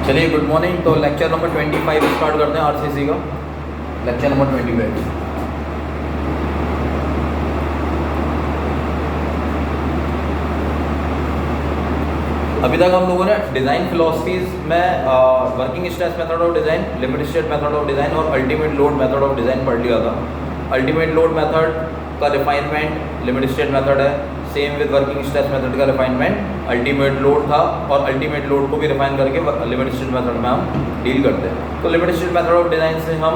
चलिए good morning. तो lecture number 25 start करते हैं आरसीसी का। Lecture number 25। अभी तक हम लोगों ने डिज़ाइन फिलोसफीज में working stress method of design, limit state method of design और ultimate load method of design पढ़ लिया था। अल्टीमेट लोड मेथड का रिफाइनमेंट लिमिट स्टेट मेथड है, same with working stress method का रिफाइनमेंट अल्टीमेट लोड था, और अल्टीमेट लोड को भी रिफाइन करके लिमिट स्टेट मेथड में हम डील करते हैं। तो limit state method of design से हम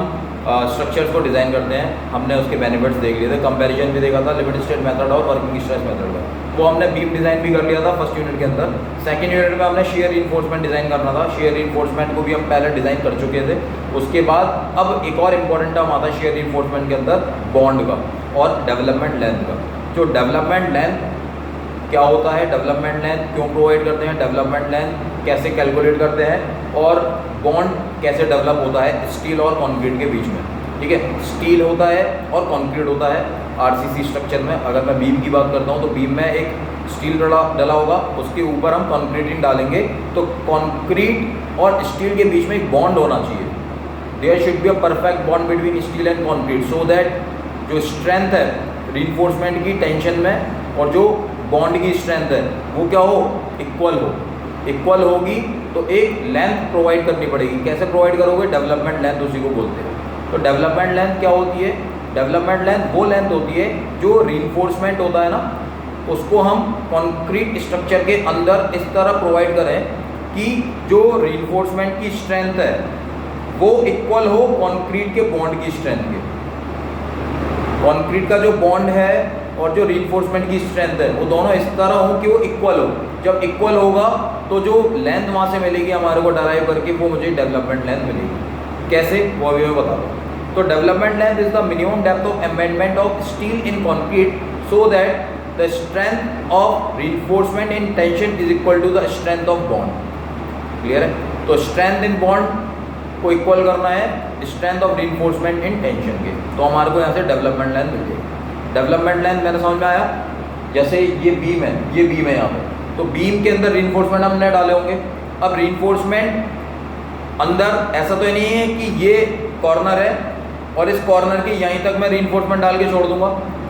स्ट्रक्चर्स को डिज़ाइन करते हैं। हमने उसके बेनिफिट्स देख लिए थे, कंपैरिजन भी देखा था लिमिट स्टेट मेथड और वर्किंग स्ट्रेस मेथड का। वो हमने बीम डिज़ाइन भी कर लिया था फर्स्ट यूनिट के अंदर। सेकंड यूनिट में हमने शेयर रिइंफोर्समेंट डिज़ाइन करना था। शेयर रिइंफोर्समेंट को भी हम पहले डिज़ाइन कर चुके थे। उसके बाद अब एक और इम्पॉर्टेंट टर्म आता है शेयर रिइंफोर्समेंट के अंदर, बॉन्ड का और डेवलपमेंट लेंथ का। जो डेवलपमेंट लेंथ क्या होता है, डेवलपमेंट लेंथ क्यों प्रोवाइड करते हैं, डेवलपमेंट लेंथ कैसे कैलकुलेट करते हैं, और बॉन्ड कैसे डेवलप होता है स्टील और कंक्रीट के बीच में। ठीक है, स्टील होता है और कंक्रीट होता है आरसीसी स्ट्रक्चर में। अगर मैं बीम की बात करता हूँ तो बीम में एक स्टील डला होगा, उसके ऊपर हम कंक्रीटिंग डालेंगे। तो कंक्रीट और स्टील के बीच में एक बॉन्ड होना चाहिए। There should be a perfect bond between steel and concrete, so that जो स्ट्रेंथ है रिइंफोर्समेंट की टेंशन में और जो बॉन्ड की स्ट्रेंथ है वो क्या हो, इक्वल हो। इक्वल होगी तो एक लेंथ प्रोवाइड करनी पड़ेगी। कैसे प्रोवाइड करोगे, डेवलपमेंट लेंथ उसी को बोलते हैं। तो डेवलपमेंट लेंथ क्या होती है, डेवलपमेंट लेंथ वो लेंथ होती है जो रिइंफोर्समेंट होता है ना, उसको हम कंक्रीट स्ट्रक्चर के अंदर इस तरह प्रोवाइड करें कि जो रिइंफोर्समेंट की स्ट्रेंथ है वो इक्वल हो कंक्रीट के बॉन्ड की स्ट्रेंथ के। कंक्रीट का जो बॉन्ड है और जो रिइंफोर्समेंट की स्ट्रेंथ है वो दोनों इस तरह हो कि वो इक्वल हो। जब इक्वल होगा तो जो लेंथ वहाँ से मिलेगी हमारे को डराइव करके, वो मुझे डेवलपमेंट लेंथ मिलेगी। कैसे, वो अभी मैं बता दूँ। तो development length is the minimum depth of embedment of steel in concrete so that the strength of reinforcement in tension is equal to the strength of bond. Clear है? तो स्ट्रेंथ इन बॉन्ड को equal करना है strength of reinforcement in tension के। तो हमारे को यहाँ से डेवलपमेंट लेंथ मिल जाएगी। डेवलपमेंट लेंथ मेरे समझ में आया। जैसे ये बीम है, ये बीम है यहाँ पे, तो बीम के अंदर रिइंफोर्समेंट हमने डाले होंगे। अब रिइंफोर्समेंट अंदर ऐसा तो नहीं है कि ये कॉर्नर है और इस कॉर्नर के यहीं तक मैं रिइंफोर्समेंट डाल के छोड़ दूंगा।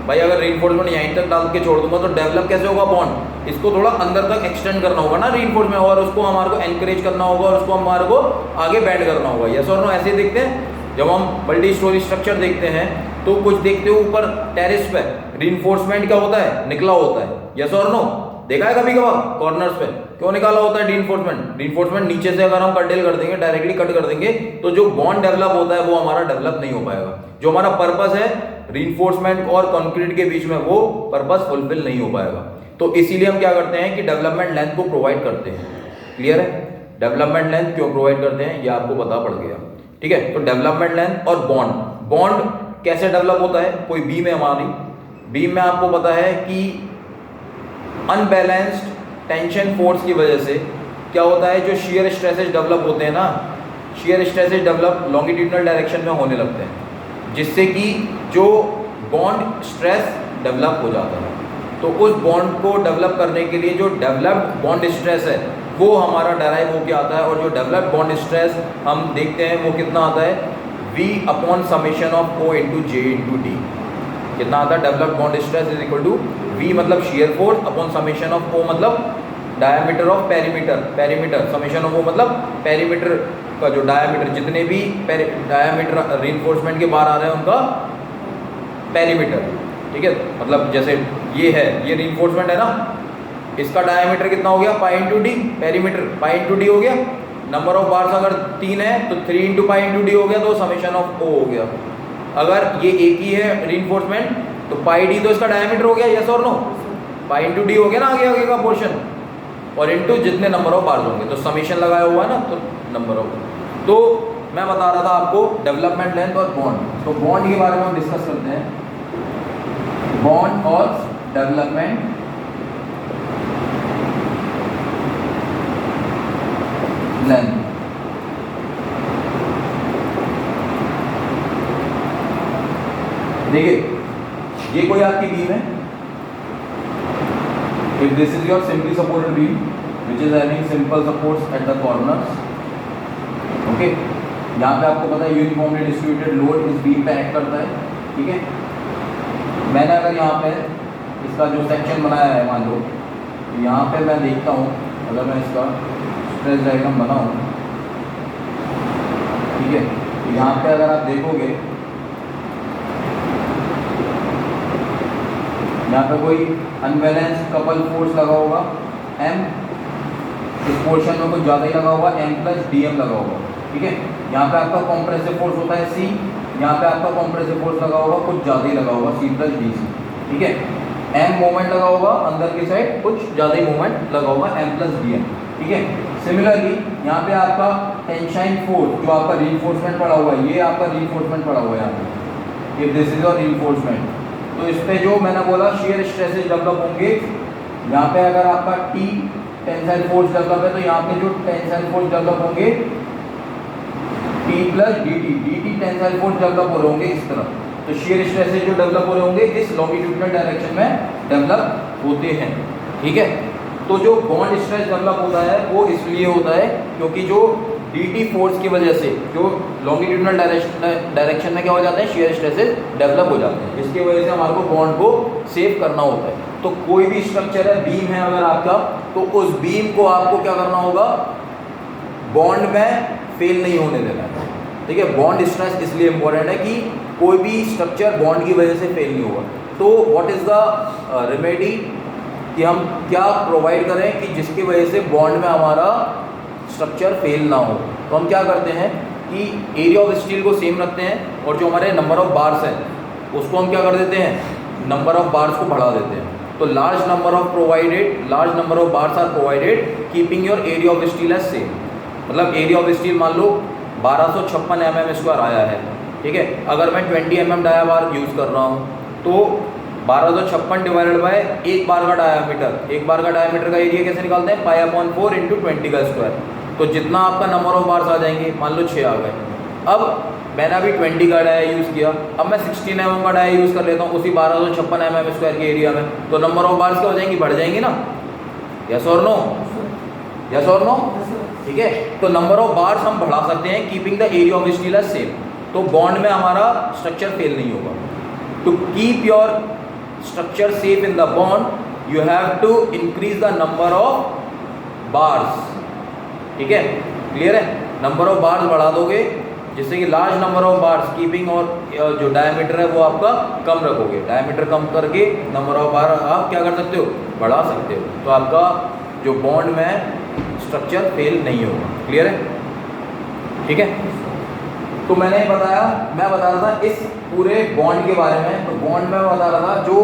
भाई अगर रिइंफोर्समेंट यहीं तक डाल के छोड़ दूंगा तो डेवलप कैसे होगा बॉन्ड, इसको थोड़ा अंदर तक एक्सटेंड करना होगा ना रिइंफोर्समेंट, और उसको हमारे को एनकरेज करना होगा और उसको हमारे को आगे बैंड करना होगा। यस और नो? ऐसे ही देखते हैं जब हम मल्टी स्टोरी स्ट्रक्चर देखते हैं तो कुछ देखते हो ऊपर टेरेस पे रिइंफोर्समेंट क्या होता है, निकला होता है। यस और नो? देखा है कभी कभार कॉर्नर्स पे क्यों निकाला होता है रिइंफोर्समेंट? रिइंफोर्समेंट नीचे से अगर हम कर्टेल कर देंगे, डायरेक्टली कट कर देंगे, तो जो बॉन्ड डेवलप होता है वो हमारा डेवलप नहीं हो पाएगा। जो हमारा पर्पस है रिइंफोर्समेंट और कंक्रीट के बीच में, वो पर्पस फुलफिल नहीं हो पाएगा। तो इसीलिए हम क्या करते हैं कि डेवलपमेंट लेंथ को प्रोवाइड करते हैं। क्लियर है? डेवलपमेंट लेंथ क्यों प्रोवाइड करते हैं ये आपको पता पड़ गया। ठीक है, तो डेवलपमेंट लेंथ और बॉन्ड कैसे डेवलप होता है। कोई बीम है हमारी, बीम में आपको पता है कि अनबैलेंस्ड टेंशन फोर्स की वजह से क्या होता है, जो शियर स्ट्रेसेस डेवलप होते हैं ना, shear stresses develop longitudinal direction में होने लगते हैं, जिससे कि जो बॉन्ड स्ट्रेस डेवलप हो जाता है। तो उस बॉन्ड को डेवलप करने के लिए जो डेवलप्ड बॉन्ड स्ट्रेस है वो हमारा डेराइव होकर आता है। और जो डेवलप्ड बॉन्ड स्ट्रेस हम देखते हैं वो कितना आता है, V upon summation of O into J into D। कितना आता है, developed bond stress is equal to V मतलब shear force upon summation of O मतलब diameter of perimeter, perimeter summation of O मतलब पेरीमीटर का जो डायमीटर, जितने भी डायमीटर रिइंफोर्समेंट के बाहर आ रहे हैं उनका पेरीमीटर। ठीक है, मतलब जैसे ये है, ये रिइंफोर्समेंट है ना, इसका डायमीटर कितना हो गया, पाई इंटू डी, पेरीमीटर पाई इंटू डी हो गया। नंबर ऑफ बार्स अगर 3 है तो 3 इंटू पाई इंटू डी हो गया, तो समेशन ऑफ O हो गया। अगर ये एक ही है रिइंफोर्समेंट तो पाई डी तो इसका डायमीटर हो गया। यस और नो? पाई इंटू डी हो गया ना आगे का पोर्शन, और इंटू जितने नंबर ऑफ बार्स होंगे, तो समेशन लगाया हुआ है ना, तो नंबर ऑफ। तो मैं बता रहा था आपको डेवलपमेंट लेंथ और बॉन्ड। तो बॉन्ड के बारे में हम डिस्कस करते हैं, बॉन्ड और डेवलपमेंट लेंथ। देखिए ये कोई आपकी बीम है, if this is your simply supported beam which is having simple supports at the corners, okay, यहाँ पे आपको पता है यूनिफॉर्मली डिस्ट्रीब्यूटेड लोड इस बीम पे एक्ट करता है, ठीक है। मैंने अगर यहाँ पे इसका जो सेक्शन बनाया है मान लो, यहाँ पे मैं देखता हूँ, अगर मैं इसका स्ट्रेस डायग्राम बनाऊँ, ठीक है, तो यहाँ पे अगर आप देखोगे, यहाँ पे कोई अनबैलेंस कपल फोर्स लगा होगा M, इस पोर्शन में कुछ ज़्यादा ही लगा होगा M प्लस DM लगा होगा, ठीक है। यहाँ पे आपका कॉम्प्रेसिव फोर्स होता है C, यहाँ पे आपका कॉम्प्रेसिव फोर्स लगा होगा कुछ ज़्यादा ही लगा होगा C प्लस DC, ठीक है। M मोमेंट लगा होगा अंदर की साइड, कुछ ज़्यादा ही मोमेंट लगा होगा M प्लस DM, ठीक है। सिमिलरली यहाँ पे आपका टेंसाइल फोर्स जो आपका रीइंफोर्समेंट पड़ा हुआ है, ये आपका रीइंफोर्समेंट पड़ा हुआ है यहाँ पे, if this is your reinforcement, तो इस पे जो मैंने बोला शेयर स्ट्रेसेस डेवलप होंगे। यहाँ पे अगर आपका T टेंसाइल फोर्स डेवलप है तो यहाँ पे जो टेंसाइल फोर्स डेवलप होंगे T plus dt tensile force develop हो रहे होंगे इस तरफ, तो शेयर स्ट्रेसेस जो डेवलप हो रहे होंगे इस लॉन्गिट्यूडिनल डायरेक्शन में डेवलप होते हैं, ठीक है। तो जो बॉन्ड स्ट्रेस डेवलप होता है वो इसलिए होता है क्योंकि जो dt फोर्स की वजह से जो लॉन्गिट्यूडिनल डायरेक्शन में क्या हो जाते हैं, शेयर स्ट्रेसेस डेवलप हो जाते हैं, जिसकी वजह से हमारे को बॉन्ड को सेव करना होता है। तो कोई भी स्ट्रक्चर है, बीम है अगर आपका, तो उस बीम को आपको क्या करना होगा, बॉन्ड में फेल नहीं होने देना है, ठीक है। बॉन्ड स्ट्रेस इसलिए इंपॉर्टेंट है कि कोई भी स्ट्रक्चर बॉन्ड की वजह से फेल नहीं होगा। तो व्हाट इज़ द रेमेडी, कि हम क्या प्रोवाइड करें कि जिसकी वजह से बॉन्ड में हमारा स्ट्रक्चर फेल ना हो। तो हम क्या करते हैं कि एरिया ऑफ स्टील को सेम रखते हैं और जो हमारे नंबर ऑफ बार्स हैं उसको हम क्या कर देते हैं, नंबर ऑफ बार्स को बढ़ा देते हैं। तो large number of bars are provided keeping your area of steel as same. मतलब एरिया ऑफ स्टील मान लो 1256 mm² आया है, ठीक है। अगर मैं 20 mm डाया बार यूज़ कर रहा हूँ तो 1256 डिवाइडेड बाय एक बार का डायमीटर का एरिया कैसे निकालते हैं, π/4 × 20 का स्क्वायर। तो जितना आपका नंबर ऑफ बार्स आ जाएंगे, मान लो 6 आ गए। अब मैंने अभी 20 का डाया यूज़ किया, अब मैं 16 mm का डाया यूज़ कर लेता हूँ उसी 1256 mm² के एरिया में, तो नंबर ऑफ बार्स क्या हो जाएंगी, बढ़ जाएंगी ना, यस और नो, यस और नो, ठीक है। तो नंबर ऑफ बार्स हम बढ़ा सकते हैं keeping the area of steel as same, तो बॉन्ड में हमारा स्ट्रक्चर फेल नहीं होगा। To keep your structure safe in the bond you have to increase the number of bars, ठीक है, क्लियर है। नंबर ऑफ बार्स बढ़ा दोगे जिससे कि large number of bars keeping, और जो डायमीटर है वो आपका कम रखोगे, डायमीटर कम करके नंबर ऑफ बार आप क्या कर सकते हो, बढ़ा सकते हो। तो आपका जो बॉन्ड में स्ट्रक्चर फेल नहीं होगा, क्लियर है, ठीक है। तो मैंने बताया, मैं बता रहा था इस पूरे बॉन्ड के बारे में। तो बॉन्ड में बता रहा था जो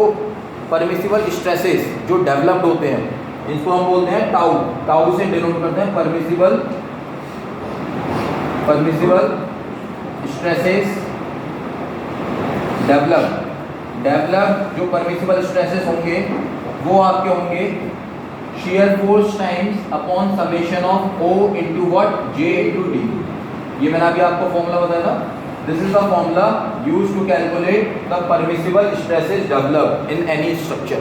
परमिसिबल स्ट्रेसेस जो डेवलप्ड होते हैं, इसको हम बोलते हैं टाउ, टाउ से डिनोट करते हैं परमिसिबल स्ट्रेसेस डेवलप जो परमिसिबल स्ट्रेसेस होंगे वो आपके होंगे shear force times upon summation of O into what, J into D। ये मैंने अभी आपको फॉर्मूला बताया था, this is the formula used to calculate the permissible stresses developed in any structure.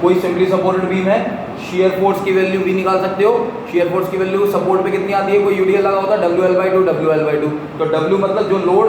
कोई सिंपली सपोर्टेड बीम है, शेयर फोर्स की value भी निकाल सकते हो। शेयर फोर्स की वैल्यू सपोर्ट पे कितनी आती है, कोई यूडीएल लगा होता है WL/2, तो W मतलब जो लोड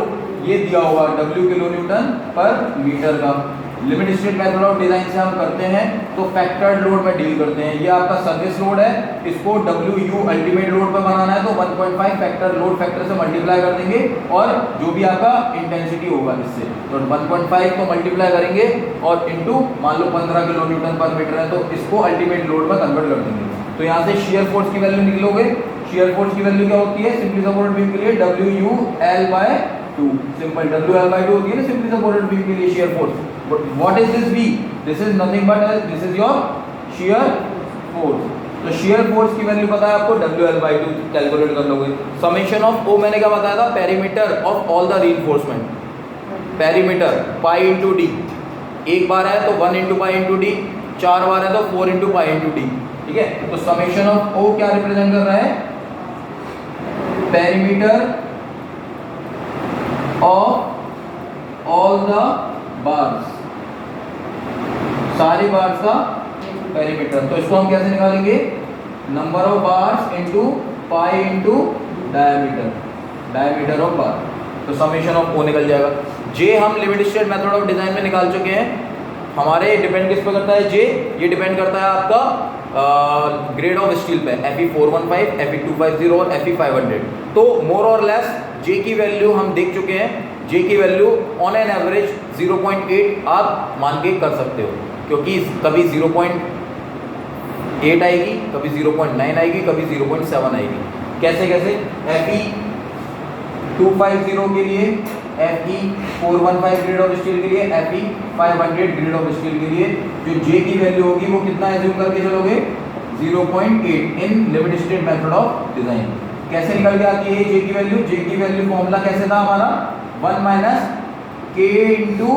ये दिया हुआ W किलो न्यूटन पर मीटर का। Limit state method of design से हम करते हैं तो फैक्टर्ड लोड में डील करते हैं। ये आपका सर्विस लोड है, इसको WU अल्टीमेट लोड पे बनाना है तो 1.5 फैक्टर लोड फैक्टर से मल्टीप्लाई कर देंगे और जो भी आपका इंटेंसिटी होगा इससे, तो 1.5 को मल्टीप्लाई करेंगे और इनटू मान लो 15 किलो न्यूटन पर मीटर है तो इसको अल्टीमेट लोड में कन्वर्ट कर देंगे। तो यहाँ से शेयर फोर्स की वैल्यू निकलोगे। शेयर फोर्स की वैल्यू क्या होती है सिंपली सपोर्टेड बीम के लिए, WUL/2। सिंपल WL/2 होती है ना सिंपली सपोर्टेड बीम के लिए shear force. But what is this B? This is nothing but this is your shear force। तो shear force की वैल्यू पता है आपको, WL/2 कैलकुलेट कर लोगे। समेशन ऑफ O मैंने क्या बताया था, perimeter of all the reinforcement. Perimeter pi into D, एक बार है तो 1 इंटू पाई इंटू डी, 4 बार है तो 4 इंटू पाई इंटू डी, ठीक है। तो समेशन ऑफ O क्या रिप्रेजेंट कर रहा है, perimeter of all the bars, सारे बार्स का पेरीमीटर। तो इसको हम कैसे निकालेंगे, number of bars into pi into diameter. Diameter of बार, तो समेशन ऑफ ओ निकल जाएगा। जे हम limit state method of design में निकाल चुके हैं। हमारे डिपेंड किस पे करता है जे, ये डिपेंड करता है आपका ग्रेड ऑफ स्टील पे, Fe415, Fe250 और Fe500। तो मोर और लेस जे की वैल्यू हम देख चुके हैं। जे की वैल्यू ऑन एन एवरेज 0.8 आप मान के कर सकते हो, क्योंकि कभी 0.8 आएगी, कभी 0.9 आएगी, कभी 0.7 आएगी। कैसे कैसे? Fe250 के लिए, Fe415 ग्रेड ऑफ स्टील के लिए, Fe500 ग्रेड ऑफ स्टील के लिए जो जे की वैल्यू होगी वो कितना एज्यूम करके चलोगे? 0.8 इन limit state method of design. कैसे निकल के आती है जे की वैल्यू? जे की वैल्यू फॉर्मूला कैसे था हमारा? 1 माइनस के इंटू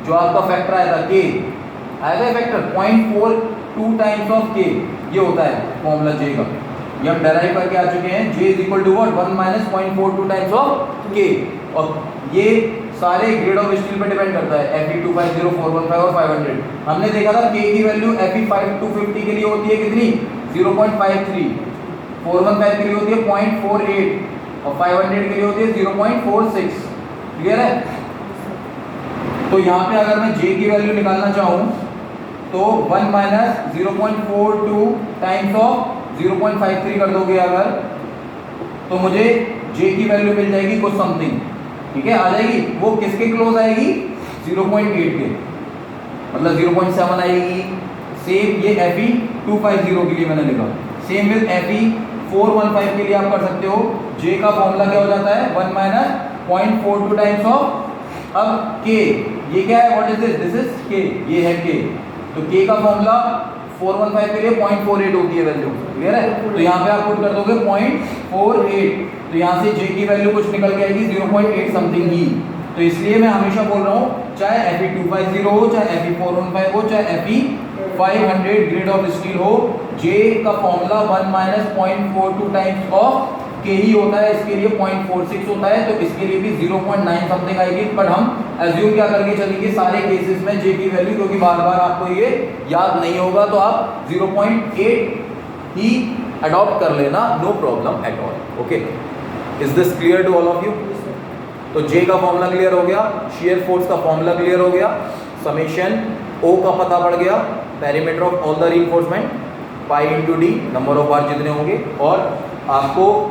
जो आपका फैक्टर आया था के, आया था फैक्टर 0.42 टाइम्स ऑफ के, ये होता है फॉर्मूला जे का। ये हम डेराइव करके आ चुके हैं। J is equal to what? 1 minus 0.42 times of K. और ये सारे ग्रेड ऑफ स्टील पे डिपेंड करता है, Fe250, 415 और 500। हमने देखा था के की वैल्यू Fe250 के लिए होती है कितनी? 0.53, 415 के लिए होती है 0.48 और 500 के लिए होती है 0.46। क्लियर है? तो यहाँ पे अगर मैं जे की वैल्यू निकालना चाहूँ तो 1 माइनस 0.42 टाइम्स ऑफ 0.53 कर दोगे अगर, तो मुझे जे की वैल्यू मिल जाएगी कुछ समथिंग। ठीक है, आ जाएगी। वो किसके क्लोज आएगी? 0.8 के, मतलब 0.7 आएगी। सेम ये Fe250 के लिए मैंने लिखा। सेम विद Fe415 के लिए आप कर सकते हो। जे का फॉर्मूला क्या हो जाता है? 1 माइनस 0.42 टाइम्स ऑफ, अब के, ये क्या है? What is this? This is के, ये है के। तो के का फॉर्मूला 415 के लिए 0.48 होती है वैल्यू। क्लियर है? तो यहाँ पे आप पुट कर दोगे 0.48, तो यहाँ से जे की वैल्यू कुछ निकल के आएगी 0.8 समथिंग ही। तो इसलिए मैं हमेशा बोल रहा हूँ, चाहे Fe250 हो, चाहे Fe415 हो, चाहे Fe500 ग्रेड ऑफ स्टील हो, जे का फॉर्मूला 1 माइनस 0.42 टाइम्स ऑफ के ही होता है। इसके लिए 0.46 होता है, तो इसके लिए भी 0.9 समथिंग आएगी। बट हम एज्यूम क्या करके चलेंगे सारे केसेस में जे की वैल्यू, क्योंकि बार बार आपको ये याद नहीं होगा, तो आप 0.8 ही अडॉप्ट कर लेना, no problem at all. Okay, is this clear to all of you? तो जे का फॉर्मूला क्लियर हो गया, शियर फोर्स का फॉर्मूला क्लियर हो गया, समेशन ओ का पता पड़ गया, perimeter of all the reinforcement pi into D, number of bar जितने होंगे, और आपको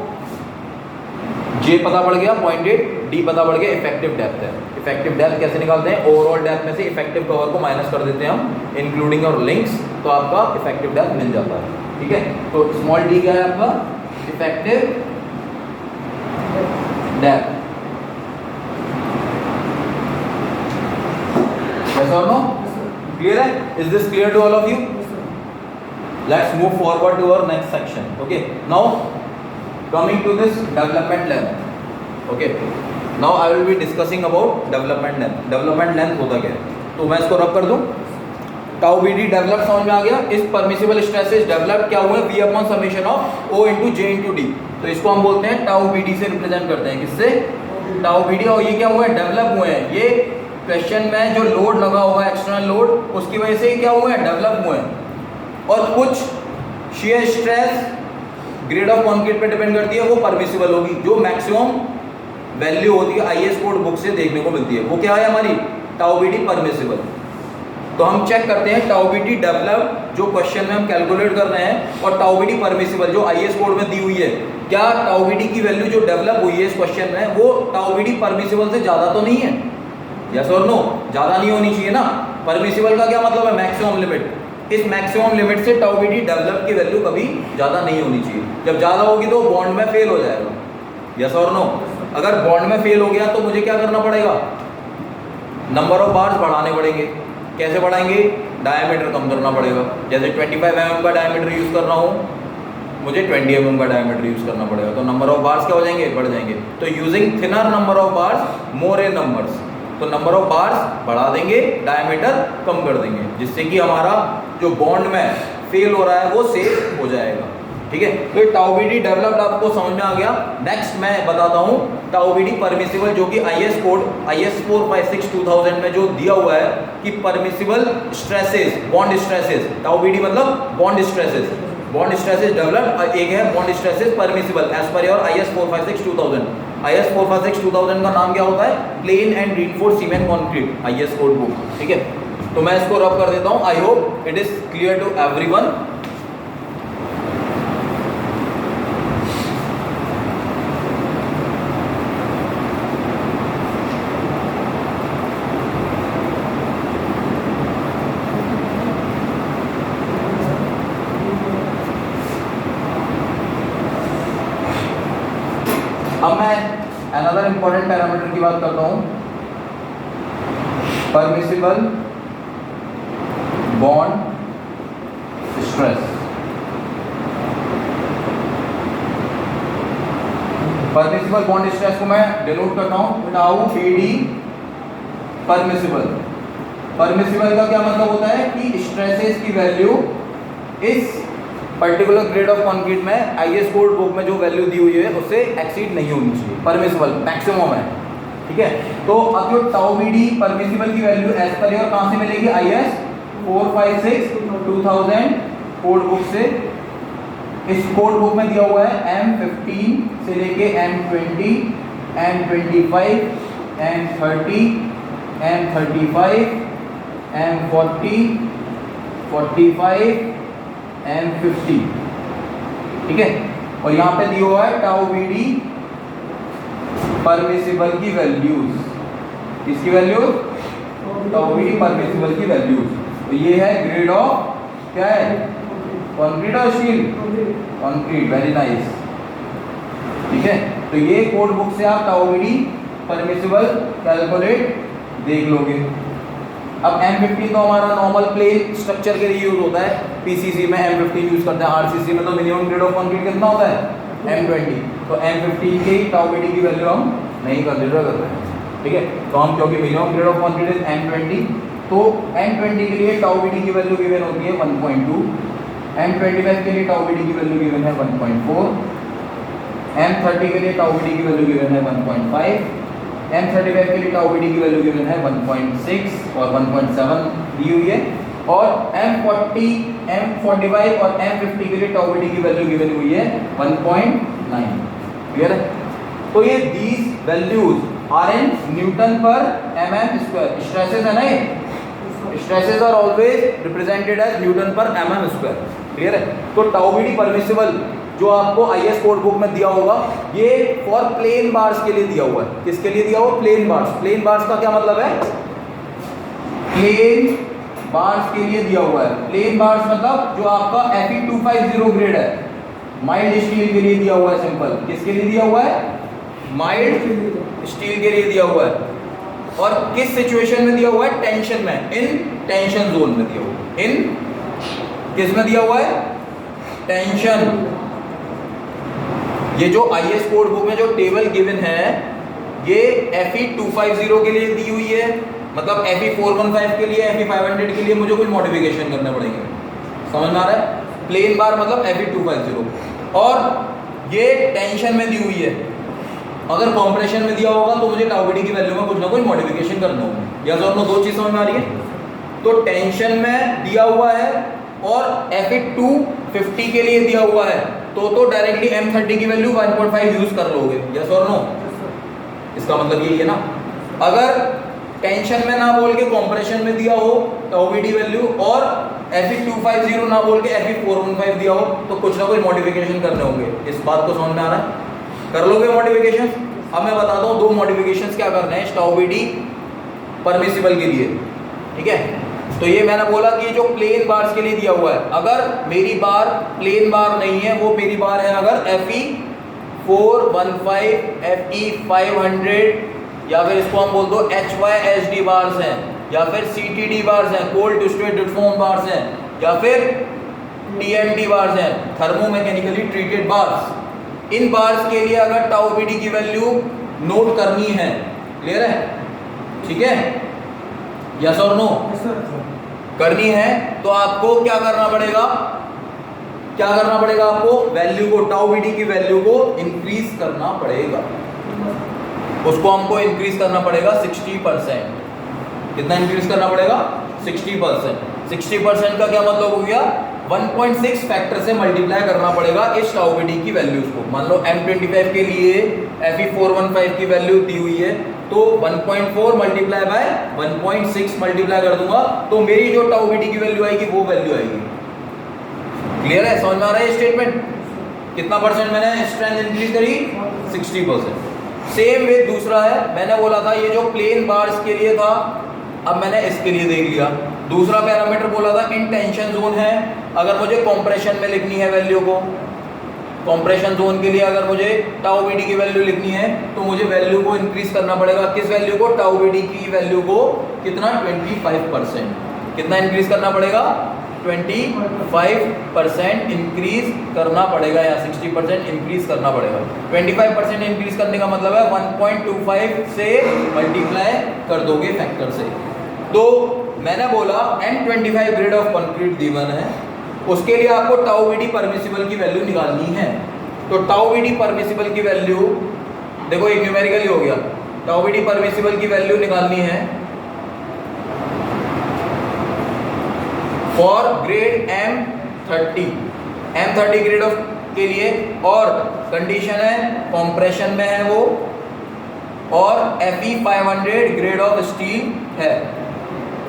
जे पता पड़ गया 0.8, डी पता पड़ गया, इफेक्टिव डेप्थ है। इफेक्टिव डेप्थ कैसे निकालते हैं? ओवरऑल डेप्थ में से इफेक्टिव कवर को माइनस कर देते हैं हम, इंक्लूडिंग और लिंक्स, तो आपका इफेक्टिव डेप्थ मिल जाता है। ठीक है, तो स्मॉल डी क्या है आपका? Effective depth. Yes or no? Clear है? Is this clear to all of you? Let's move forward to our next section. Okay. Now, coming to this development length. Okay. Now I will be discussing about development length. Development length होता क्या है? तो मैं इसको rub कर दूं। Tau BD develop समझ में आ गया। इस परमिसिबल स्ट्रेसेस डेवलप क्या हुए? V upon summation of O into J into D। तो इसको हम बोलते हैं Tau BD से रिप्रेजेंट करते हैं। किससे? Tau BD। और ये क्या हुए? डेवलप हुए हैं। ये क्वेश्चन में जो लोड लगा होगा, एक्सटर्नल लोड, उसकी वजह से क्या हुए हैं? डेवलप हुए हैं। और कुछ shear stress grade of concrete पे डिपेंड करती है, वो परमिसिबल होगी। जो मैक्सिमम वैल्यू होती है IS कोड बुक से देखने को मिलती है, वो क्या है हमारी? Tau BD permissible. तो हम चेक करते हैं टाउ BD डेवलप जो क्वेश्चन में हम कैलकुलेट कर रहे हैं, और टाउ BD परमिसिबल जो IS कोड में दी हुई है, क्या टाउ BD की वैल्यू जो डेवलप हुई है इस क्वेश्चन में, वो टाउ BD परमिसिबल से ज़्यादा तो नहीं है? यस और नो? ज़्यादा नहीं होनी चाहिए ना। परमिसिबल का क्या मतलब है? Maximum limit. इस मैक्सिमम लिमिट से टाउ BD डेवलप की वैल्यू कभी ज़्यादा नहीं होनी चाहिए। जब ज़्यादा होगी तो बॉन्ड में फेल हो जाएगा। यस और नो? अगर बॉन्ड में फेल हो गया तो मुझे क्या करना पड़ेगा? नंबर ऑफ बार्स बढ़ाने पड़ेंगे। कैसे बढ़ाएंगे? डायमीटर कम करना पड़ेगा। जैसे 25 mm का डायमीटर यूज़ कर रहा हूँ, मुझे 20 mm का डायमीटर यूज़ करना पड़ेगा, तो नंबर ऑफ बार्स क्या हो जाएंगे? बढ़ जाएंगे। तो using thinner number of bars more in numbers, तो नंबर ऑफ बार्स बढ़ा देंगे, डायमीटर कम कर देंगे, जिससे कि हमारा जो बॉन्ड में फेल हो रहा है वो सेफ हो जाएगा। ठीक है, तो टाउ BD डेवलप्ड आपको समझ में आ गया। नेक्स्ट मैं बताता हूँ टाउ बी डी परमिसिबल, जो कि IS कोड IS 456-2000 में जो दिया हुआ है कि permissible stresses, bond stresses, tau B D मतलब बॉन्ड स्ट्रेसेस डेवलप, एक है bond stresses permissible as per your IS 456-2000। IS 456-2000 का नाम क्या होता है? Plain and reinforced cement concrete IS code book, ठीक है। तो मैं इसको रब कर देता हूं। I hope it is clear to everyone. अब मैं अनदर इंपॉर्टेंट पैरामीटर की बात करता हूं, permissible bond stress. Permissible bond stress को मैं डिनोट करता हूं tau B D permissible. Permissible का क्या मतलब होता है कि स्ट्रेसेस की वैल्यू इस पर्टिकुलर ग्रेड ऑफ कंक्रीट में IS कोड बुक में जो वैल्यू दी हुई है उससे एक्सीड नहीं होनी चाहिए, परमिसिबल मैक्सिमम है, ठीक है। तो अब जो टाउ बी डी परमिसिबल की वैल्यू एज पर योर कहां से मिलेगी? IS 456-2000 कोड बुक से। इस कोड बुक में दिया हुआ है M15 से लेके M20, M25, M30, M35, M40, 45, M50, ठीक है। और यहाँ पे दिया हुआ है टाउ बी डी परमिसिबल की वैल्यूज, इसकी values tau B D permissible की वैल्यूज। तो ये है ग्रेड ऑफ क्या है? कंक्रीट और स्टील? कंक्रीट, वेरी नाइस, ठीक है। तो ये कोड बुक से आप tau B D permissible calculate देख लोगे। अब M15 तो हमारा नॉर्मल प्लेन स्ट्रक्चर के लिए यूज होता है, PCC में M15 यूज करते हैं, RCC में तो मिनिमम ग्रेड ऑफ कंक्रीट कितना होता है? M20। तो M15 की टाउ बी डी की वैल्यू हम नहीं कंसीडर कर रहे हैं, ठीक है। तो हम क्योंकि minimum grade of concrete is M20, तो M20 के लिए टाउ बी डी की वैल्यू गिवन होती है 1.2, M25 के लिए टाउ बी डी की वैल्यू गिवन है 1.4, M30 के लिए टाउ बी डी की वैल्यू गिवन है 1.5, M35 के लिए टाउ बी डी की वैल्यू गिवन है 1.6 और 1.7 दी हुई है, और M40, M45 और M50 के लिए टाउ बी डी की वैल्यू गिवन हुई है 1.9, क्लियर है। तो ये these values are in newton per mm square. Stresses है ना, ये stresses are always represented as newton per mm square, clear है। तो टाउ बी डी परमिसिबल जो आपको IS कोड बुक में दिया होगा, ये फॉर प्लेन बार्स के लिए दिया हुआ है। किसके लिए दिया हुआ? Plane bars. प्लेन बार्स का क्या मतलब है? प्लेन बार्स के लिए दिया हुआ है। प्लेन बार्स मतलब जो आपका Fe250 ग्रेड है, माइल्ड स्टील के लिए दिया हुआ है। सिंपल, किसके लिए दिया हुआ है? माइल्ड स्टील के लिए दिया हुआ है। और किस सिचुएशन में दिया हुआ है? टेंशन में, इन टेंशन जोन में दिया हुआ है। इन किस में दिया हुआ है? टेंशन। ये जो IS कोड बुक में जो टेबल गिवन है, ये Fe250 के लिए दी हुई है, मतलब Fe415 के लिए, Fe500 के लिए मुझे कुछ मॉडिफिकेशन करने पड़ेंगे, समझ में आ रहा है? प्लेन बार मतलब Fe250, और ये टेंशन में दी हुई है। अगर कॉम्प्रेशन में दिया होगा तो मुझे टाउ बी डी की वैल्यू में कुछ ना कुछ मॉडिफिकेशन करना होगा। या दोनों दो चीज समझ में आ रही है? तो टेंशन में दिया हुआ है और Fe250 के लिए दिया हुआ है, तो डायरेक्टली M30 की वैल्यू 1.5 यूज कर लोगे, यस और नो? इसका मतलब यही है ना। अगर टेंशन में ना बोल के कॉम्प्रेशन में दिया हो टाउ बी डी वैल्यू, और Fe250 ना बोल के Fe415 दिया हो, तो कुछ ना कुछ मॉडिफिकेशन करने होंगे। इस बात को समझ में आ रहा है? कर लोगे मॉडिफिकेशन? अब मैं बताता हूँ दो मॉडिफिकेशंस क्या करने हैं टाउ बी डी परमिसिबल के लिए, ठीक है। तो ये मैंने बोला कि जो प्लेन बार्स के लिए दिया हुआ है, अगर मेरी बार प्लेन बार नहीं है, वो मेरी बार है अगर Fe415, Fe500, या फिर इसको हम बोल दो HYSD बार्स हैं, या फिर CTD बार्स हैं, कोल्ड ट्विस्टेड डिफॉर्म बार्स हैं, या फिर TMT बार्स हैं, थर्मो मैकेनिकली ट्रीटेड बार्स। इन बार्स के लिए अगर टाउ बी डी की वैल्यू नोट करनी है, क्लियर है? ठीक है, यस और नो? करनी है तो आपको क्या करना पड़ेगा? क्या करना पड़ेगा आपको? वैल्यू को, टाउ बी डी की वैल्यू को इंक्रीज करना पड़ेगा। उसको हमको इंक्रीज करना पड़ेगा 60%। कितना इंक्रीज करना पड़ेगा? 60%। 60% का क्या मतलब हो गया? 1.6 फैक्टर से मल्टीप्लाई करना पड़ेगा इस टाउ बी डी की वैल्यूज को। मान लो M25 के लिए Fe415 की वैल्यू दी हुई है, तो 1.4 मल्टीप्लाई बाय 1.6 मल्टीप्लाई कर दूंगा, तो मेरी जो टाउ बी डी की वैल्यू आएगी वो वैल्यू आएगी। क्लियर है? समझ में आ रहा है ये स्टेटमेंट? कितना परसेंट मैंने स्ट्रेंथ इंक्रीज करी? 60%। सेम वे दूसरा है, मैंने बोला था ये जो प्लेन बार्स के लिए था, अब मैंने इसके लिए देख लिया। दूसरा पैरामीटर बोला था इन टेंशन जोन है, अगर मुझे कंप्रेशन में लिखनी है वैल्यू को, कंप्रेशन जोन के लिए अगर मुझे टाउ बी डी की वैल्यू लिखनी है तो मुझे वैल्यू को इंक्रीज करना पड़ेगा। किस वैल्यू को? टाउ बी डी की वैल्यू को। कितना? 25%। कितना इंक्रीज करना पड़ेगा? 25% इंक्रीज करना पड़ेगा, या 60% इंक्रीज करना पड़ेगा। 25% इंक्रीज करने का मतलब है 1.25 से मल्टीप्लाई कर दोगे फैक्टर से। तो मैंने बोला N25 grade of concrete given है, उसके लिए आपको टाउ बी डी परमिसिबल की वैल्यू निकालनी है। तो टाउ बी डी परमिसिबल की वैल्यू देखो, एक न्यूमेरिकल ही हो गया। टाउ बी डी परमिसिबल की वैल्यू निकालनी है for grade M30 grade of के लिए, और कंडीशन है कंप्रेशन में है वो, और Fe500 ग्रेड ऑफ स्टील है।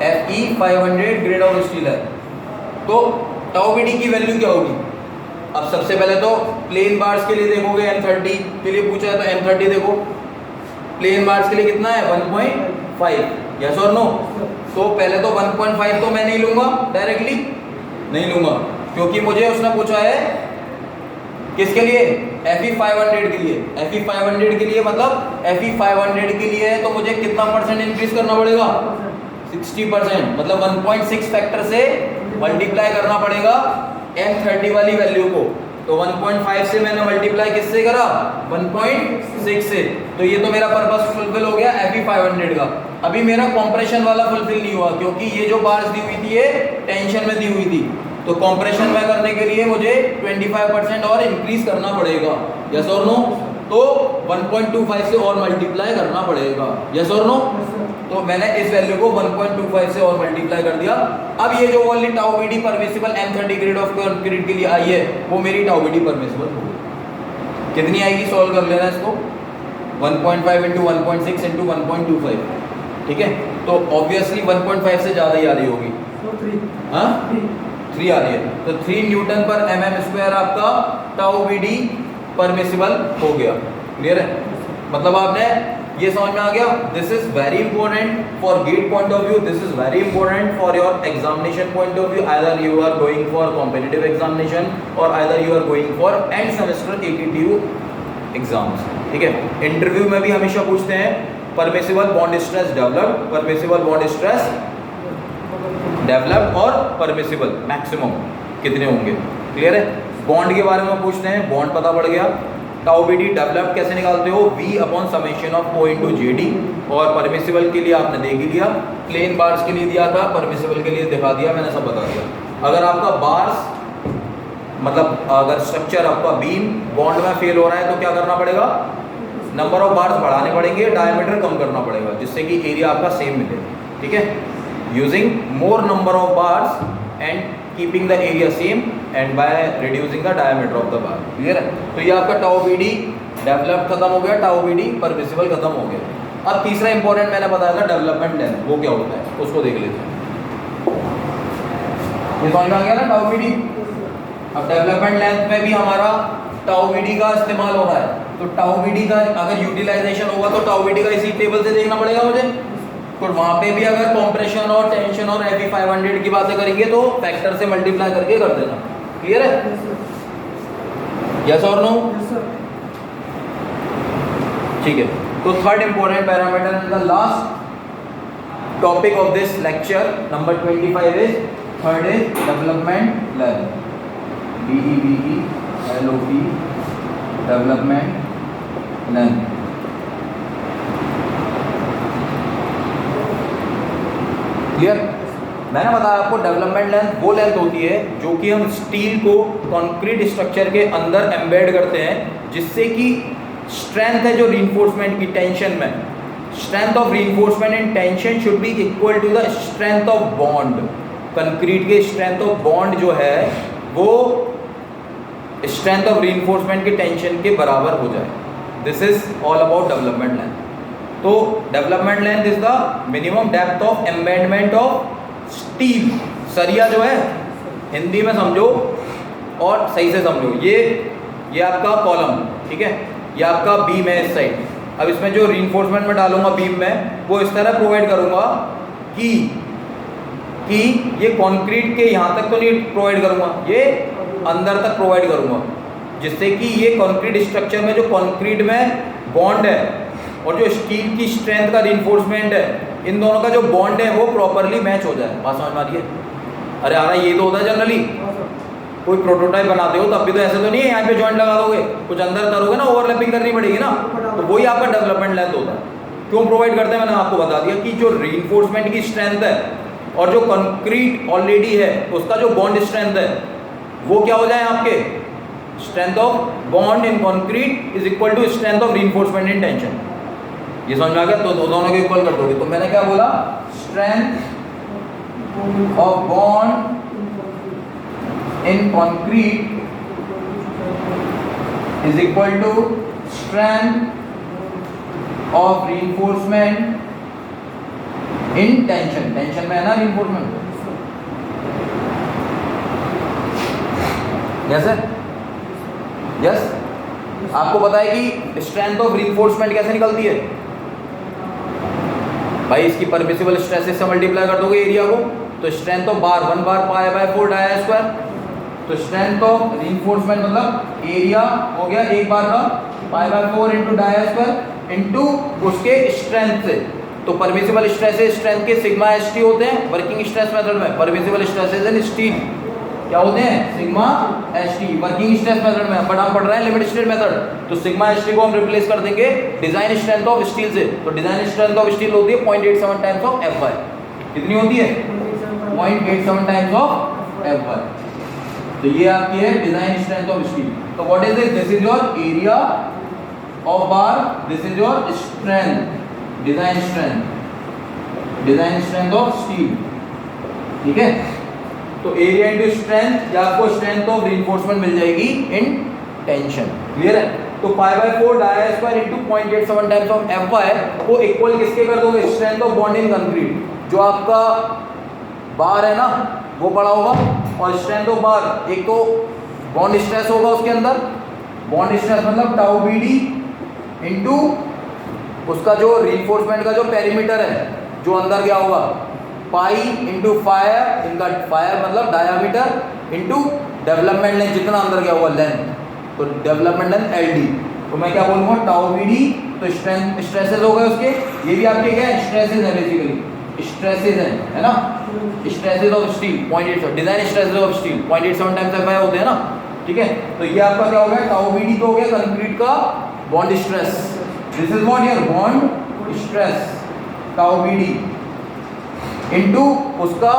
Fe500 ग्रेड ऑफ स्टील है। तो टाउ बी डी की वैल्यू क्या होगी? अब सबसे पहले तो प्लेन बार्स के लिए देखोगे, M30 के लिए पूछा है तो M30 देखो, प्लेन बार्स के लिए कितना है? 1.5। यस और नो? तो पहले तो 1.5 तो मैं नहीं लूंगा, डायरेक्टली नहीं लूंगा, क्योंकि मुझे उसने पूछा है किसके लिए? Fe500 के लिए। Fe500 के लिए मतलब Fe500 के लिए है तो मुझे कितना परसेंट इंक्रीज करना पड़ेगा? 60%। मतलब 1.6 फैक्टर से मल्टीप्लाई करना पड़ेगा M30 वाली वैल्यू को। तो 1.5 से मैंने मल्टीप्लाई किससे करा? 1.6 से। तो ये तो मेरा पर्पस फुलफिल हो गया Fe500 का। अभी मेरा कंप्रेशन वाला फुलफिल नहीं हुआ, क्योंकि ये जो बार्स दी हुई थी ये टेंशन में दी हुई थी, तो कंप्रेशन में करने के लिए मुझे 25% और इंक्रीज करना पड़ेगा। यस और नो? तो 1.25 से और मल्टीप्लाई करना पड़ेगा। यस और नो? तो मैंने इस वैल्यू को 1.25 से और मल्टीप्लाई कर दिया। अब ये जो only tau B D permissible M30 grade of concrete के लिए आई है, वो मेरी टाउ बी डी परमिसिबल होगी। कितनी आएगी? सॉल्व कर लेना इसको। 1.5 इंटू 1.6 इंटू 1.25, ठीक है? तो ऑब्वियसली 1.5 से ज़्यादा ही आ रही होगी। 3 आ रही है, तो 3 न्यूटन पर mm² आपका टाउ बी डी परमिसिबल हो गया। क्लियर है? मतलब आपने ये समझ में आ गया। This is very important for GATE point of view, this is very important for your examination point of view. Either you are going for competitive examination और either you are going for end semester ATTU exams. ठीक है? Interview में भी हमेशा पूछते हैं permissible bond stress developed, permissible bond stress developed और permissible maximum कितने होंगे। क्लियर है? बॉन्ड के बारे में पूछते हैं, बॉन्ड पता पड़ गया। टाउ बी डी डेवलप्ड कैसे निकालते हो? V upon summation of O into JD। और परमिसिबल के लिए आपने देख ही लिया, प्लेन बार्स के लिए दिया था, परमिसिबल के लिए दिखा दिया, मैंने सब बता दिया। अगर आपका बार्स मतलब अगर स्ट्रक्चर आपका बीम बॉन्ड में फेल हो रहा है तो क्या करना पड़ेगा? नंबर ऑफ बार्स बढ़ाने पड़ेंगे, डायमीटर कम करना पड़ेगा, जिससे कि एरिया आपका सेम मिले। ठीक है? Using more number of bars and keeping the area same and by reducing the diameter of the bar. Clear है? तो ये आपका टाउ बी डी डेवलप खत्म हो गया, टाउ बी डी परमिसिबल खत्म हो गया। अब तीसरा इंपॉर्टेंट मैंने बताया था डेवलपमेंट लेंथ, वो क्या होता है उसको देख लेते हैं। ये समझ में आ गया ना टाउ बी डी? अब डेवलपमेंट लेंथ में भी हमारा टाउ बी डी का इस्तेमाल हो रहा है, तो टाउ बी डी का अगर यूटिलाइजेशन होगा तो टाउ बी डी का इसी टेबल से देखना पड़ेगा मुझे। तो वहां पे भी अगर कंप्रेशन और टेंशन और Fe500 की बातें करेंगे तो फैक्टर से मल्टीप्लाई करके कर देना। क्लियर है? यस और नो? ठीक है। तो third important parameter and the last topic of this lecture number 25 is third is development length. DEVELOP development length. Clear? मैंने बताया आपको डेवलपमेंट लेंथ वो लेंथ होती है जो कि हम स्टील को कंक्रीट स्ट्रक्चर के अंदर एम्बेड करते हैं, जिससे कि स्ट्रेंथ है जो रीइंफोर्समेंट की टेंशन में, strength of reinforcement in tension should be equal to the strength of bond. Concrete के स्ट्रेंथ ऑफ बॉन्ड जो है वो स्ट्रेंथ ऑफ रीइंफोर्समेंट की टेंशन के बराबर हो जाए। This is all about development length. तो development length is the minimum depth of embedment of steel. सरिया जो है हिंदी में समझो और सही से समझो, ये आपका कॉलम, ठीक है, ये आपका बीम है इस साइड। अब इसमें जो रीइंफोर्समेंट में डालूंगा बीम में वो इस तरह प्रोवाइड करूंगा कि ये कंक्रीट के यहाँ तक तो नहीं प्रोवाइड करूंगा, ये अंदर तक प्रोवाइड करूंगा, जिससे कि ये कंक्रीट स्ट्रक्चर में जो कंक्रीट में बॉन्ड है और जो स्टील की स्ट्रेंथ का रीइंफोर्समेंट है, इन दोनों का जो बॉन्ड है वो प्रॉपरली मैच हो जाए। बात समझ में आ रही है? अरे आ रहा ये तो होता है जनरली, कोई प्रोटोटाइप बनाते हो तब भी तो ऐसे तो नहीं है यहाँ पे जॉइंट लगा दोगे, कुछ अंदर करोगे ना, ओवरलैपिंग करनी पड़ेगी ना, तो वही आपका डेवलपमेंट लेंथ होता है। क्यों प्रोवाइड करते हैं मैंने आपको बता दिया कि जो रीइंफोर्समेंट की स्ट्रेंथ है और जो कंक्रीट ऑलरेडी है उसका जो बॉन्ड स्ट्रेंथ है वो क्या हो जाए आपके, strength of bond in concrete is equal to strength of reinforcement in tension. ये समझ में आ गया? तो दोनों को इक्वल कर दोगे। तो मैंने क्या बोला, strength of bond in concrete is equal to strength of reinforcement in tension। Tension में है ना reinforcement। यस है, यस। आपको पता है कि स्ट्रेंथ ऑफ reinforcement कैसे निकलती है भाई, इसकी परमिसिबल स्ट्रेसेस से मल्टीप्लाई कर दोगे एरिया को, तो strength of bar 1 bar pi by 4 dia square. तो स्ट्रेंथ ऑफ रीइंफोर्समेंट मतलब एरिया हो गया 1 बार का pi by 4 into dia square into उसके स्ट्रेंथ से। तो परमिसिबल स्ट्रेसेस स्ट्रेंथ के सिग्मा एस टी होते हैं वर्किंग स्ट्रेस मेथड में। परमिसिबल स्ट्रेसेस इन स्टील क्या होते हैं, sigma S T. Working stress method में बट हम पढ़ रहे हैं लिमिट स्टेट मेथड, तो सिग्मा एस टी को हम रिप्लेस कर देंगे डिजाइन स्ट्रेंथ ऑफ स्टील से। तो डिजाइन स्ट्रेंथ ऑफ स्टील होती है 0.87 टाइम्स ऑफ एफ वाई। कितनी होती है, 0.87 टाइम्स ऑफ एफ वाई। तो ये आपकी है डिजाइन स्ट्रेंथ ऑफ स्टील। तो what is this, this is your area of bar, this is your strength, design strength of steel, ठीक है। तो एरिया इनटू स्ट्रेंथ या आपको स्ट्रेंथ ऑफ रीइंफोर्समेंट मिल जाएगी इन टेंशन। क्लियर है? तो pi by 4 dia square into 0.87 times of F Y वो equal किसके कर दोगे, strength of bond in concrete. जो आपका बार है ना वो बड़ा होगा और स्ट्रेंथ ऑफ बार, एक तो बॉन्ड स्ट्रेस होगा उसके अंदर, बॉन्ड स्ट्रेस मतलब टाउ बी डी इंटू उसका जो रीइंफोर्समेंट का जो पेरीमीटर है जो अंदर गया होगा, पाई इंटू फायर, इनका फायर मतलब डायामीटर इंटू डेवलपमेंट लेंथ जितना अंदर गया हुआ लेंथ, तो डेवलपमेंट लेंथ एल डी। तो मैं क्या बोलूँगा, टाउ बी डी, तो स्ट्रेसेस हो गए उसके, ये भी आपके क्या है, स्ट्रेसेस है बेसिकली, स्ट्रेसेस है ना, stresses of steel 0.87, design stresses of steel 0.87 times F होते हैं ना, ठीक है। तो ये आपका क्या हो गया, टाउ बी डी तो हो गया कंक्रीट का bond stress, this is what your bond stress tau B D into उसका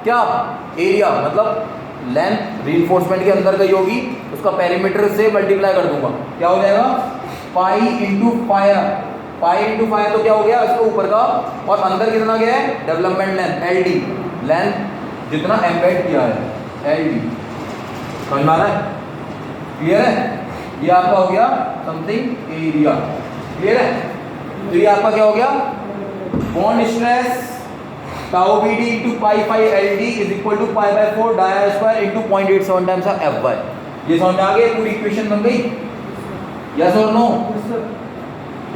क्या एरिया मतलब लेंथ रीइंफोर्समेंट के अंदर गई होगी उसका पेरीमीटर से मल्टीप्लाई कर दूंगा, क्या हो जाएगा pi into fire, pi into fire तो क्या हो गया इसके ऊपर का, और अंदर कितना गया है development length L D, length जितना एम्बेड किया है एल डी। समझ में आ रहा है, क्लियर है? ये आपका हो गया समथिंग एरिया, क्लियर है? तो ये आपका क्या हो गया, bond stress tau B D into pi phi L D is equal to pi by 4 dia square into 0.87 times of F Y. ये समझ आ गई, पूरी इक्वेशन बन गई, यस और नो,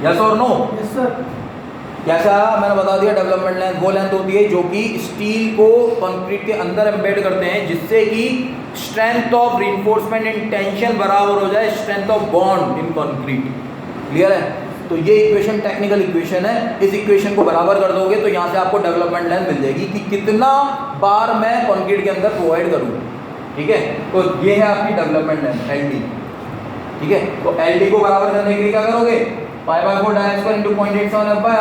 यस और नो, यस सर। कैसा मैंने बता दिया, डेवलपमेंट लेंथ वो लेंथ होती है जो कि स्टील को कंक्रीट के अंदर एम्बेड करते हैं जिससे कि strength of reinforcement in tension बराबर हो जाए strength of bond in concrete. Clear है? तो ये इक्वेशन टेक्निकल इक्वेशन है, इस इक्वेशन को बराबर कर दोगे तो यहाँ से आपको डेवलपमेंट लेंथ मिल जाएगी कि कितना बार मैं कंक्रीट के अंदर प्रोवाइड करूँ, ठीक है। तो ये है आपकी डेवलपमेंट लेंथ एल डी, ठीक है। तो एल डी को बराबर करने के लिए क्या करोगे, pi by 4 dia square into 0.87 F by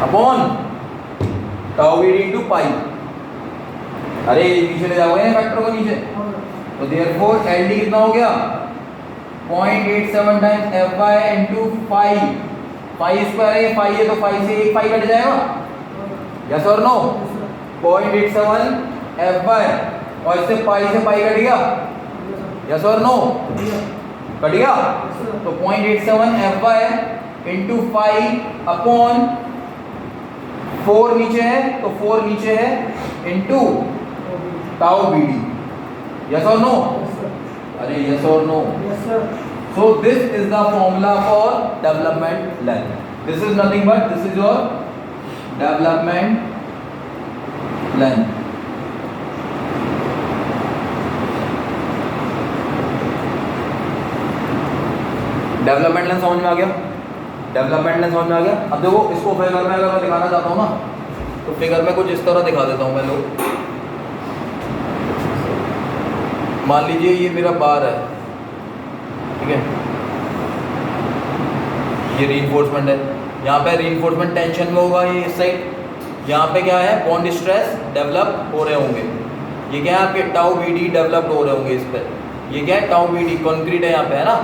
upon tau B D into pi. अरे नीचे ले जाओगे ना फैक्टर को नीचे, तो देयरफॉर एल डी कितना हो गया 0.87 times F Y into five, five square है, फाइव है तो फाइव से एक फाइव कट जाएगा, यस और नो। 0.87 एफ वाई और इससे पाई से पाई कट गया, यस और नो, कट गया। तो 0.87 F Y into five upon 4 नीचे है तो 4 नीचे है into tau B D, yes और नो, अरे यस और no. So this is the formula for development length. This is nothing but this is your development length. Development length समझ में आ गया, डेवलपमेंट लेंथ समझ में आ गया। अब देखो इसको फिगर में अगर मैं दिखाना चाहता हूँ ना तो फिगर में कुछ इस तरह दिखा देता हूँ मैं लोग। मान लीजिए ये मेरा बार है, ठीक है, ये रीइंफोर्समेंट है, यहाँ पे रीइंफोर्समेंट टेंशन में होगा ये इस साइड, यहाँ पे क्या है बॉन्ड स्ट्रेस डेवलप हो रहे होंगे, ये क्या है आपके टाउ बी डी डेवलप हो रहे होंगे इस पर, ये क्या है टाउ बी डी कंक्रीट है यहाँ पे, है ना।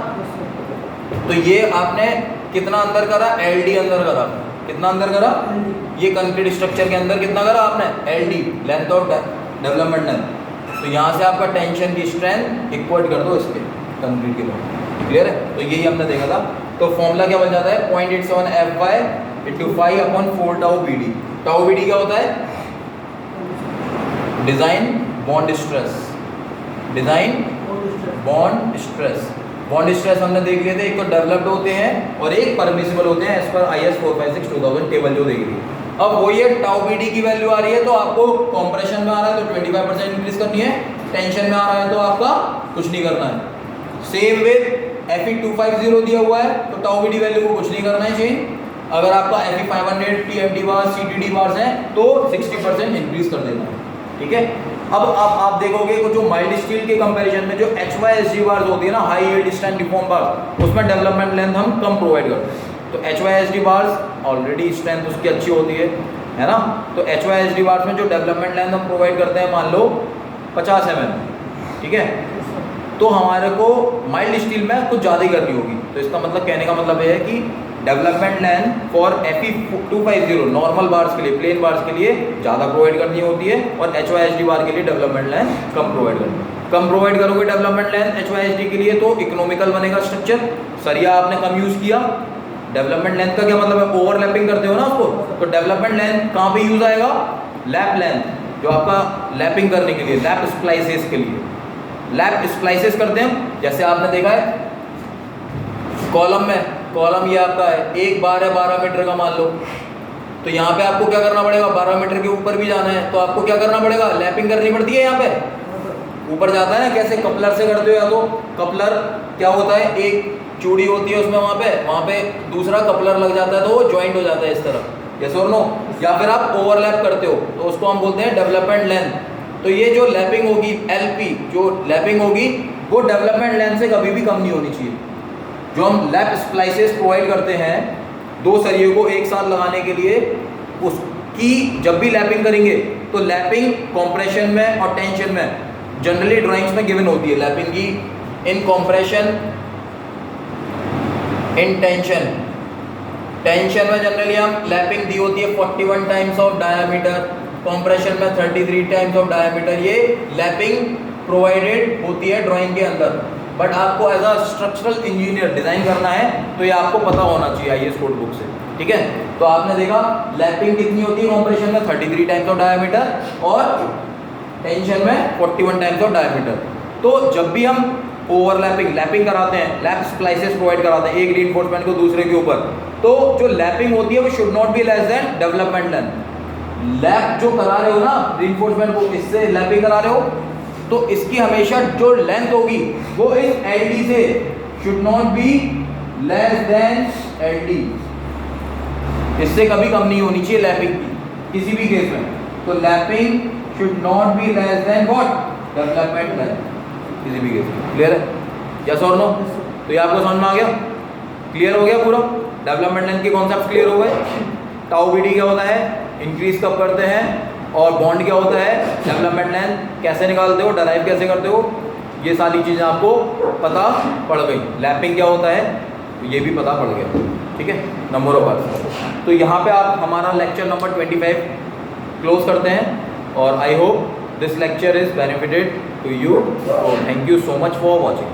तो ये आपने कितना अंदर करा, एल डी अंदर करा, कितना अंदर करा, ये कंक्रीट स्ट्रक्चर के अंदर कितना करा आपने, L D length of development length. तो यहाँ से आपका टेंशन की स्ट्रेंथ इक्वल कर दो इसके कंक्रीट के लोड, क्लियर है। तो यही हमने देखा था। तो फॉर्मूला क्या बन जाता है 0.87 F Y into 5 upon 4 tau B D. Tau B D क्या होता है, design bond stress, design bond stress. Bond stress हमने देख लिए थे, एक तो डेवलप्ड होते हैं और एक परमिसिबल होते हैं एज पर IS 456-2000 टेबल जो देख रही है। अब वो ये टाउ बी डी की वैल्यू आ रही है तो आपको कंप्रेशन में आ रहा है तो 25% इंक्रीज करनी है, टेंशन में आ रहा है तो आपका कुछ नहीं करना है। सेम विद FE250 दिया हुआ है तो टाउ बी डी वैल्यू को कुछ नहीं करना है चेंज। अगर आपका FE500 TFD बार CTD बार्स हैं तो 60% इंक्रीज कर देना है, ठीक है। अब आप देखोगे कि जो माइल्ड स्टील के कंपैरिजन में जो HYSD बार्स होती है ना, हाई यील्ड स्ट्रेंथ डिफॉर्म बार, उसमें डेवलपमेंट लेंथ हम कम प्रोवाइड करते हैं। तो HYSD बार्स ऑलरेडी स्ट्रेंथ उसकी अच्छी होती है ना। तो HYSD बार्स में जो डेवलपमेंट लेंथ हम प्रोवाइड करते हैं मान लो 50 mm, ठीक है, तो हमारे को माइल्ड स्टील में कुछ ज़्यादा ही करनी होगी। तो इसका मतलब कहने का मतलब ये है कि development length for FE250 normal bars के लिए, प्लेन बार्स के लिए ज़्यादा प्रोवाइड करनी होती है और HYSD बार के लिए डेवलपमेंट लेंथ कम प्रोवाइड करनी है। कम प्रोवाइड करोगे डेवलपमेंट लेंथ HYSD के लिए तो इकोनॉमिकल बनेगा स्ट्रक्चर। सरिया आपने कम यूज़ किया, डेवलपमेंट लेंथ का क्या मतलब है, ओवरलैपिंग करते हो ना उसको, तो डेवलपमेंट लेंथ कहाँ पे यूज़ आएगा, लैप लेंथ, जो आपका लैपिंग करने के लिए, लैप स्प्लाइसेस के लिए। लैप स्प्लाइसेस करते हैं, जैसे आपने देखा है कॉलम में, कॉलम ये आपका है, एक बार है 12 मीटर का मान लो, तो यहाँ पे आपको क्या करना पड़ेगा, 12 मीटर के ऊपर भी जाना है तो आपको क्या करना पड़ेगा, लैपिंग करनी पड़ती है। यहाँ पे ऊपर जाता है ना, कैसे कपलर से करते हो, या तो कपलर क्या होता है, एक चूड़ी होती है उसमें, वहाँ पे दूसरा कपलर लग जाता है तो वो ज्वाइंट हो जाता है इस तरह, यस और नो। या फिर आप ओवरलैप करते हो तो उसको हम बोलते हैं डेवलपमेंट लेंथ। तो ये जो लैपिंग होगी LP, जो लैपिंग होगी वो डेवलपमेंट लेंथ से कभी भी कम नहीं होनी चाहिए। जो हम लैप स्प्लाइसेस प्रोवाइड करते हैं दो सरियों को एक साथ लगाने के लिए, उसकी जब भी लैपिंग करेंगे तो लैपिंग कॉम्प्रेशन में और टेंशन में जनरली ड्राइंग्स में गिवन होती है लैपिंग की, in compression in tension. Tension में जनरली हम लैपिंग दी होती है 41 टाइम्स ऑफ डायामीटर, कॉम्प्रेशन में 33 टाइम्स ऑफ डायामीटर। ये लैपिंग प्रोवाइडेड होती है ड्राइंग के अंदर, बट आपको as a structural engineer design करना है तो ये आपको पता होना चाहिए IS कोड बुक से, ठीक है। तो आपने देखा लैपिंग कितनी होती है कॉम्प्रेशन में 33 टाइम्स ऑफ डायामीटर और टेंशन में 41 टाइम्स ऑफ डायामीटर। तो जब भी हम ओवरलैपिंग लैपिंग कराते हैं, लैप स्प्लाइसेस प्रोवाइड कराते हैं एक रीइंफोर्समेंट को दूसरे के ऊपर, तो जो लैपिंग होती है वो should not be less than development length. Lap जो करा रहे हो ना रीइंफोर्समेंट को, इससे लैपिंग करा रहे हो तो इसकी हमेशा जो लेंथ होगी वो इस LD से should not be less than LD, इससे कभी कम नहीं होनी चाहिए लैपिंग की किसी भी केस में। तो lapping should not be less than what, development length किसी भी केस में। क्लियर है, यस और नो। तो ये आपको समझ में आ गया, क्लियर हो गया पूरा, डेवलपमेंट लेंथ के कॉन्सेप्ट क्लियर हो गए। टाउ BD क्या होता है, इंक्रीज कब करते हैं, और बॉन्ड क्या होता है, डेवलपमेंट लेंथ कैसे निकालते हो, डराइव कैसे करते हो, ये सारी चीज़ें आपको पता पड़ गई। लैपिंग क्या होता है ये भी पता पड़ गया, ठीक है, नंबर ऑफ आवर्स। तो यहाँ पे आप हमारा लेक्चर नंबर 25 क्लोज करते हैं और I hope this lecture is benefited to you. Thank you so much for watching.